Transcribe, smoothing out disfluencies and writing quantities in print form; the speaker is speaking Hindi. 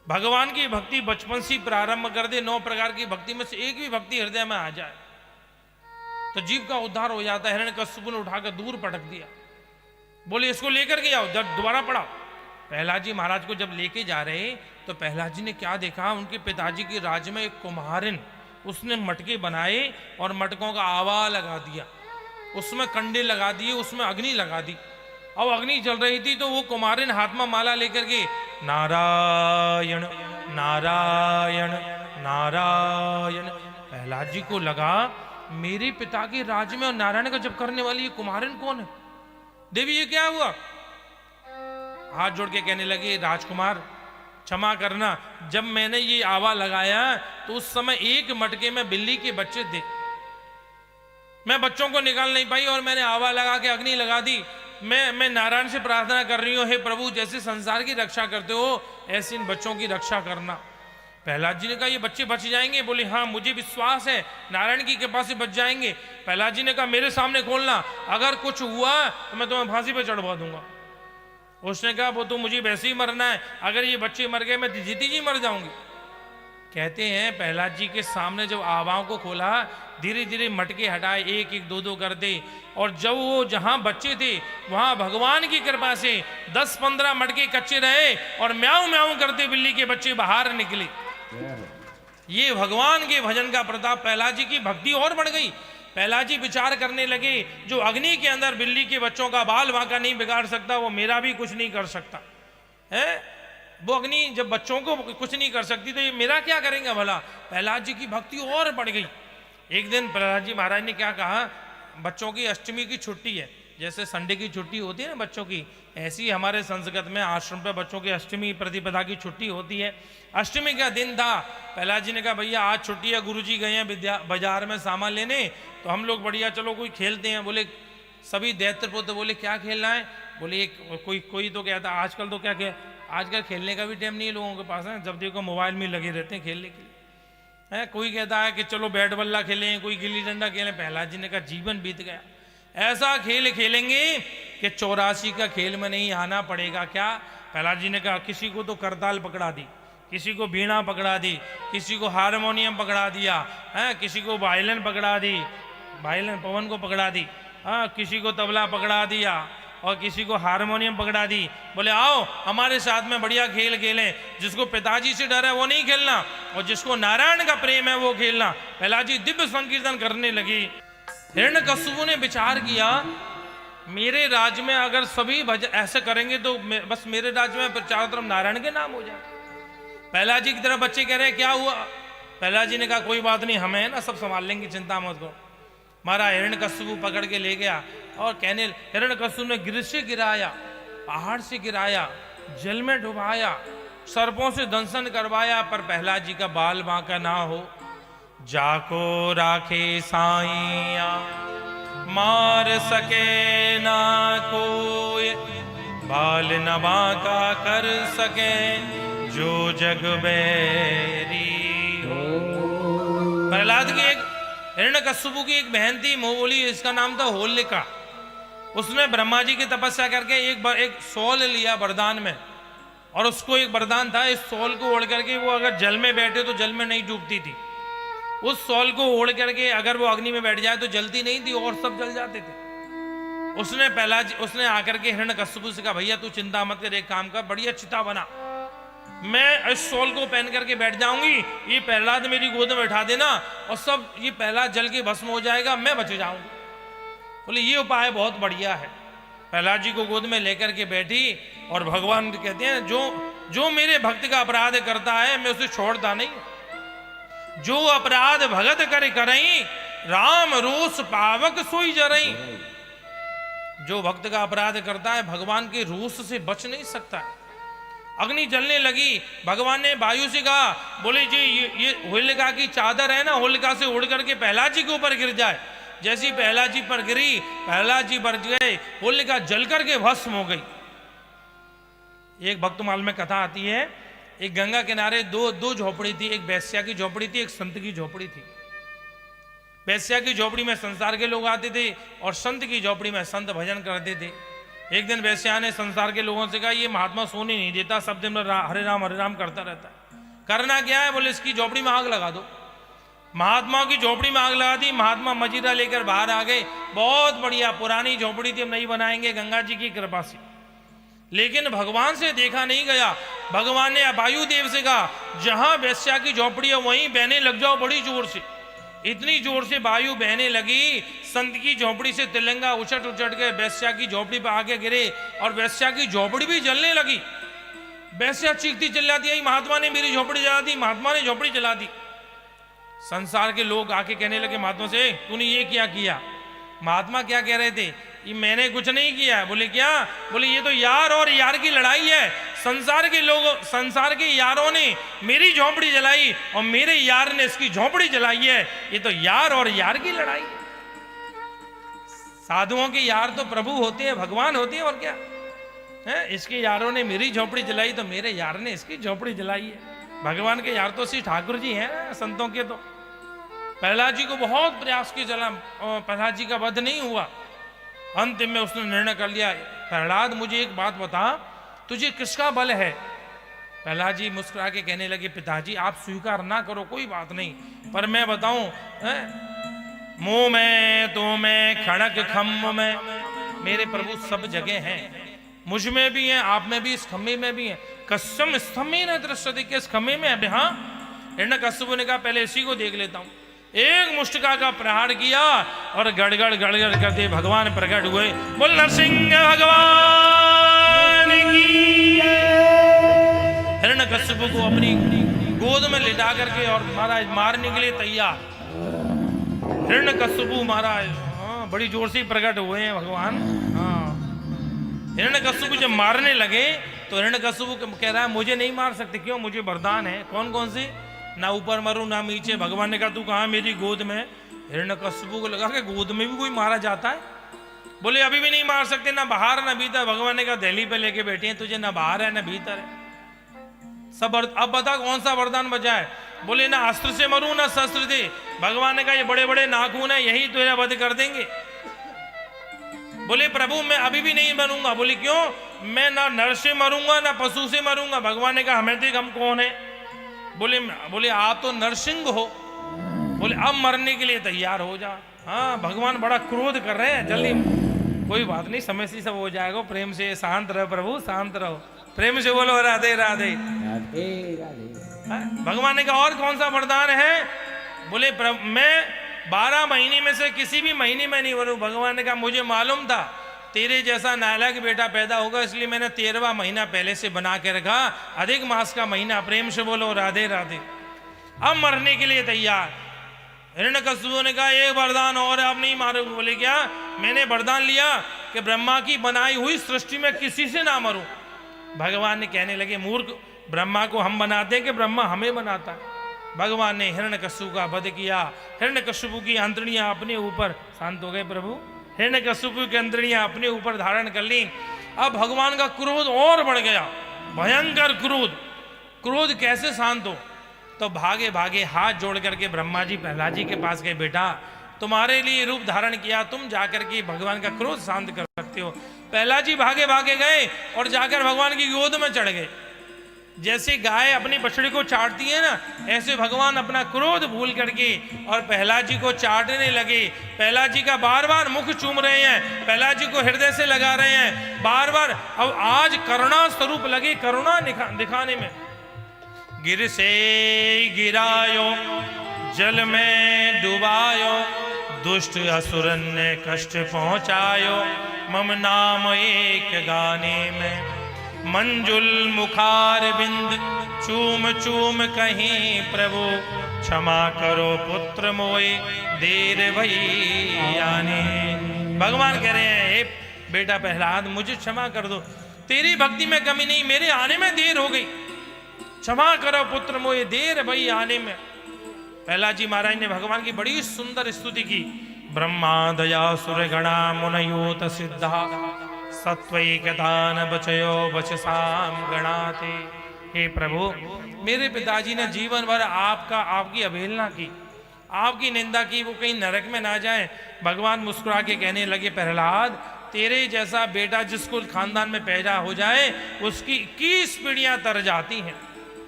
भगवान की भक्ति बचपन से प्रारंभ कर दे, 9 प्रकार की भक्ति में से एक भी भक्ति हृदय में आ जाए तो जीव का उद्धार हो जाता है। हिरण्यकश्यप ने उठाकर दूर पटक दिया, बोले इसको लेकर के आओ, जब दोबारा पढ़ाओ। प्रहलाद जी महाराज को जब लेके जा रहे तो प्रहलाद जी ने क्या देखा, उनके पिताजी के राज्य में एक कुम्हारिन, उसने मटके बनाए और मटकों का आवा लगा दिया, उसमें कंडे लगा दिए, उसमें अग्नि लगा दी। अब अग्नि जल रही थी तो वो कुम्हारिन हाथ में माला लेकर के नारायण नारायण नारायण। प्रहलाद जी को लगा मेरे पिता के राज्य में और नारायण का जप करने वाली ये कुम्हारिन कौन है? देवी ये क्या हुआ? हाथ जोड़ के कहने लगे राजकुमार क्षमा करना, जब मैंने ये आवा लगाया तो उस समय एक मटके में बिल्ली के बच्चे थे, मैं बच्चों को निकाल नहीं पाई और मैंने आवा लगा के अग्नि लगा दी। मैं नारायण से प्रार्थना कर रही हूं, हे प्रभु जैसे संसार की रक्षा करते हो ऐसे इन बच्चों की रक्षा करना। प्रहलाद जी ने कहा ये बच्चे बच जाएंगे? बोले हाँ मुझे विश्वास है नारायण की कृपा से बच जाएंगे। प्रहलाद जी ने कहा मेरे सामने खोलना, अगर कुछ हुआ तो मैं तुम्हें फांसी पे चढ़वा दूंगा। उसने कहा वो तो मुझे वैसे ही मरना है, अगर ये बच्चे मर गए मैं जीती जी मर जाऊंगी। कहते हैं प्रहलाद जी के सामने जब आवाओं को खोला, धीरे धीरे मटके हटाए, एक एक दो दो कर दे, और जब वो जहां बच्चे थे वहां भगवान की कृपा से 10-15 मटके कच्चे रहे और म्याऊं म्याऊं करते बिल्ली के बच्चे बाहर निकले। ये भगवान के भजन का प्रताप। प्रहलाद जी की भक्ति और बढ़ गई। प्रहलाद जी विचार करने लगे जो अग्नि के अंदर बिल्ली के बच्चों का बाल बांका नहीं बिगाड़ सकता वो मेरा भी कुछ नहीं कर सकता है। वो अग्नि जब बच्चों को कुछ नहीं कर सकती तो ये मेरा क्या करेंगे भला। प्रहलाद जी की भक्ति और बढ़ गई। एक दिन प्रहलाद जी महाराज ने क्या कहा, बच्चों की अष्टमी की छुट्टी है, जैसे संडे की छुट्टी होती है ना बच्चों की, ऐसी हमारे संस्कृत में आश्रम पे बच्चों की अष्टमी प्रतिपदा की छुट्टी होती है। अष्टमी का दिन था। प्रहलाद जी ने कहा भैया आज छुट्टी है, गुरुजी गए हैं बाजार में सामान लेने, तो हम लोग बढ़िया चलो कोई खेलते हैं। बोले सभी दैत्र पुत्र बोले क्या खेलना है? बोले एक कोई तो कहता आजकल तो क्या आजकल खेलने का भी टाइम नहीं है लोगों के पास है, जब देखो मोबाइल में लगे रहते हैं खेलने के लिए है। कोई कहता है कि चलो बैट बल्ला खेलें, कोई गिल्ली डंडा खेलें। प्रहलाद जी ने कहा जीवन बीत गया, ऐसा खेल खेलेंगे कि 84 का खेल में नहीं आना पड़ेगा क्या। प्रहलाद जी ने कहा किसी को तो करताल पकड़ा दी, किसी को बीणा पकड़ा दी, किसी को हारमोनियम पकड़ा दिया है, किसी को वायलिन पकड़ा दी, वायलिन पवन को पकड़ा दी, हाँ किसी को तबला पकड़ा दिया और किसी को हारमोनियम पकड़ा दी। बोले आओ हमारे साथ में बढ़िया खेल खेलें, जिसको पिताजी से डर है वो नहीं खेलना और जिसको नारायण का प्रेम है वो खेलना। प्रहलाद जी दिव्य संकीर्तन करने लगी। हिरण्यकश्यप ने विचार किया मेरे राज्य में अगर सभी ऐसे करेंगे तो बस मेरे राज्य में चारों तरफ नारायण के नाम हो जाए। प्रहलाद जी की तरफ बच्चे कह रहे हैं क्या हुआ? प्रहलाद जी ने कहा कोई बात नहीं, हमें ना सब संभाल लेंगे, चिंता मत करो। हमारा हिरण्यकश्यप पकड़ के ले गया और कहने हिरण्यकश्यप ने गिर से गिराया, पहाड़ से गिराया, जल में डुबाया, सर्पों से दंशन करवाया, पर प्रहलाद जी का बाल बांका ना हो। जाको राखे साइया मार सके ना कोई, बाल न बांका कर सके जो जग बैरी हो। प्रहलाद की एक हिरण्यकश्यप की एक बहन थी मोहबोली, इसका नाम था होलिका। उसने ब्रह्मा जी की तपस्या करके एक सोल लिया वरदान में, और उसको एक वरदान था इस सोल को ओढ़ करके वो अगर जल में बैठे तो जल में नहीं डूबती थी। उस सोल को ओढ़ करके अगर वो अग्नि में बैठ जाए तो जलती नहीं थी और सब जल जाते थे। उसने आकर के हिरण्यकश्यप से कहा भैया तू चिंता मत कर, एक काम कर, बढ़िया चिता बना, मैं इस सोल को पहन करके बैठ जाऊंगी, ये प्रहलाद मेरी गोद में बैठा देना और सब ये प्रहलाद जल के भस्म हो जाएगा, मैं बच जाऊंगी। बोले ये उपाय बहुत बढ़िया है। प्रहलाद जी को गोद में लेकर के बैठी और भगवान कहते हैं जो मेरे भक्त का अपराध करता है मैं उसे छोड़ता नहीं, जो अपराध भगत करई राम रोष पावक सोई जरई। जो भक्त का अपराध करता है भगवान के रोष से बच नहीं सकता। अग्नि जलने लगी, भगवान ने वायु से कहा बोले जी ये होलिका की चादर है ना, होलिका से उड़ करके प्रहलाद जी के ऊपर गिर जाए। जैसी प्रहलाद जी पर गिरी, प्रहलाद जी बच गए, होलिका जल करके भस्म हो गई। एक भक्तमाल में कथा आती है, एक गंगा किनारे दो झोपड़ी थी, एक वैश्या की झोपड़ी थी, एक संत की झोपड़ी थी। वैश्या की झोपड़ी में संसार के लोग आते थे और संत की झोपड़ी में संत भजन करते थे। एक दिन वैश्या ने संसार के लोगों से कहा ये महात्मा सोने नहीं देता, सब दिन हरे राम करता रहता है, करना क्या है? बोले इसकी झोपड़ी में आग लगा दो। महात्मा की झोपड़ी में आग लगा दी, महात्मा मजीरा लेकर बाहर आ गए। बहुत बढ़िया पुरानी झोपड़ी थी, हम नहीं बनाएंगे, गंगा जी की कृपा से। लेकिन भगवान से देखा नहीं गया। भगवान ने वायुदेव से कहा जहां वैश्या की झोपड़ी है वहीं बहने लग जाओ बड़ी जोर से। इतनी जोर से वायु बहने लगी, संत की झोपड़ी से तिलंगा उछट उछट के वैश्या की झोपड़ी पर आके गिरे और वैश्या की झोपड़ी भी जलने लगी। वैश्या चीखती चिल्लाती आई, महात्मा ने मेरी झोपड़ी जला दी, महात्मा ने झोपड़ी जला दी। संसार के लोग आके कहने लगे महात्मा से, तूने ये क्या किया? महात्मा क्या कह रहे थे? ये मैंने कुछ नहीं किया। बोले क्या? बोले ये तो यार और यार की लड़ाई है। संसार के लोगों, संसार के यारों ने मेरी झोपड़ी जलाई और मेरे यार ने इसकी झोपड़ी जलाई है। ये तो यार और यार की लड़ाई है। साधुओं के यार तो प्रभु होते हैं, भगवान होते हैं, और क्या है? इसके यारों ने मेरी झोपड़ी जलाई तो मेरे यार ने इसकी झोपड़ी जलाई है। भगवान के यार तो श्री ठाकुर जी हैं, संतों के तो। प्रहलाद जी को बहुत प्रयास किया, चला प्रहलाद जी का वध नहीं हुआ। अंतिम में उसने निर्णय कर लिया, प्रहलाद मुझे एक बात बता, तुझे किसका बल है? प्रहलाद जी मुस्कुरा के कहने लगे, पिताजी आप स्वीकार ना करो कोई बात नहीं, पर मैं बताऊं, मुंह में तो मैं खड़क खम्भ में, मेरे प्रभु सब जगह हैं, मुझ में भी हैं, आप में भी, इस खम्भे में भी हैं। कस्सम स्तम्भे न दृश्यते, के इस खम्भे में है। हाँ, हिरण्यकश्यप ने कहा पहले इसी को देख लेता हूं। एक मुष्टिका का प्रहार किया और गड़गड़ गड़गड़ करते भगवान प्रकट हुए। बोल नरसिंह भगवान की। हिरण्यकश्यप को अपनी गोद में लिटा करके और महाराज मारने के लिए तैयार। हिरण्यकश्यप महाराज बड़ी जोर से प्रकट हुए हैं भगवान। हिरण्यकश्यप जब मारने लगे तो हिरण्यकश्यप कह रहा है मुझे नहीं मार सकते। क्यों? मुझे वरदान है। कौन कौन सी? ना ऊपर मरूं ना नीचे। भगवान ने कहा तू कहां? मेरी गोद में। हिरण्यकश्यप को लगा कि गोद में भी कोई मारा जाता है। बोले अभी भी नहीं मार सकते, ना बाहर ना भीतर। भगवान ने कहा दिल्ली पे लेके बैठे हैं तुझे, ना बाहर है ना भीतर है सब। अब बता कौन सा वरदान बचा है? बोले ना अस्त्र से मरूं ना शस्त्र से। भगवान ने कहा ये बड़े बड़े नाखून है, यही तुझे वध कर देंगे। बोले प्रभु मैं अभी भी नहीं मरूंगा। बोले क्यों? मैं ना नर से मरूंगा ना पशु से मरूंगा। भगवान ने कहा हमें देख हम कौन है? बोले आप तो नरसिंह हो। बोले अब मरने के लिए तैयार हो जा। हाँ, भगवान बड़ा क्रोध कर रहे हैं, जल्दी। कोई बात नहीं, समय से सब हो जाएगा। प्रेम से शांत रहो प्रभु, शांत रहो। प्रेम से बोलो राधे राधे राधे राधे। भगवान ने कहा और कौन सा वरदान है? बोले मैं 12 महीने में से किसी भी महीने में नहीं मरूं। भगवान ने कहा मुझे मालूम था तेरे जैसा नालायक बेटा पैदा होगा, इसलिए मैंने 13वां महीना पहले से बना के रखा, अधिक मास का महीना। प्रेम से बोलो राधे राधे। अब मरने के लिए तैयार। हिरण्यकश्यप ने कहा एक वरदान और आप नहीं मारोगे। बोले क्या? मैंने वरदान लिया कि ब्रह्मा की बनाई हुई सृष्टि में किसी से ना मरूं। भगवान ने कहने लगे मूर्ख, ब्रह्मा को हम बनाते हैं कि ब्रह्मा हमें बनाता है? भगवान ने हिरण्यकश्यप का वध किया। हिरण्यकश्यप की अंतड़ियां अपने ऊपर, शांत हो गए प्रभु, हिरण्यकश्यप की अंतड़ियां अपने ऊपर धारण कर ली। अब भगवान का क्रोध और बढ़ गया, भयंकर क्रोध। क्रोध कैसे शांत हो? तो भागे भागे हाथ जोड़ करके ब्रह्मा जी प्रहलाद जी के पास गए, बेटा तुम्हारे लिए रूप धारण किया, तुम जाकर के भगवान का क्रोध शांत कर सकते हो। प्रहलाद जी भागे भागे गए और जाकर भगवान की गोद में चढ़ गए। जैसे गाय अपनी बछड़ी को चाटती है ना, ऐसे भगवान अपना क्रोध भूल करके और प्रहलाद जी को चाटने लगे। प्रहलाद जी का बार बार मुख चूम रहे हैं, प्रहलाद जी को हृदय से लगा रहे हैं बार बार। अब आज करुणा स्वरूप लगे, करुणा दिखाने में। गिर से गिरायो जल में डुबायो, दुष्ट असुरन ने कष्ट पहुंचायो, मम नाम एक गाने में। मंजुल मुखार बिंद चूम चूम कहीं प्रभु, क्षमा करो पुत्र मोए देर भई आने। भगवान कह रहे हैं हे बेटा प्रहलाद मुझे क्षमा कर दो, तेरी भक्ति में कमी नहीं, मेरे आने में देर हो गई, क्षमा करो पुत्र मोए देर भई आने में। प्रहलाद जी महाराज ने भगवान की बड़ी सुंदर स्तुति की। ब्रह्मा दया सुर गणा मुनयोत सिद्धा, सत्वैकदान बचयो बचसाम गणाते। हे प्रभु मेरे पिताजी ने जीवन भर आपकी अवहेलना की, आपकी निंदा की, वो कहीं नरक में ना जाए। भगवान मुस्कुरा के कहने लगे प्रहलाद तेरे जैसा बेटा जिसको खानदान में पैदा हो जाए उसकी 21 पीढ़ियां तर जाती हैं।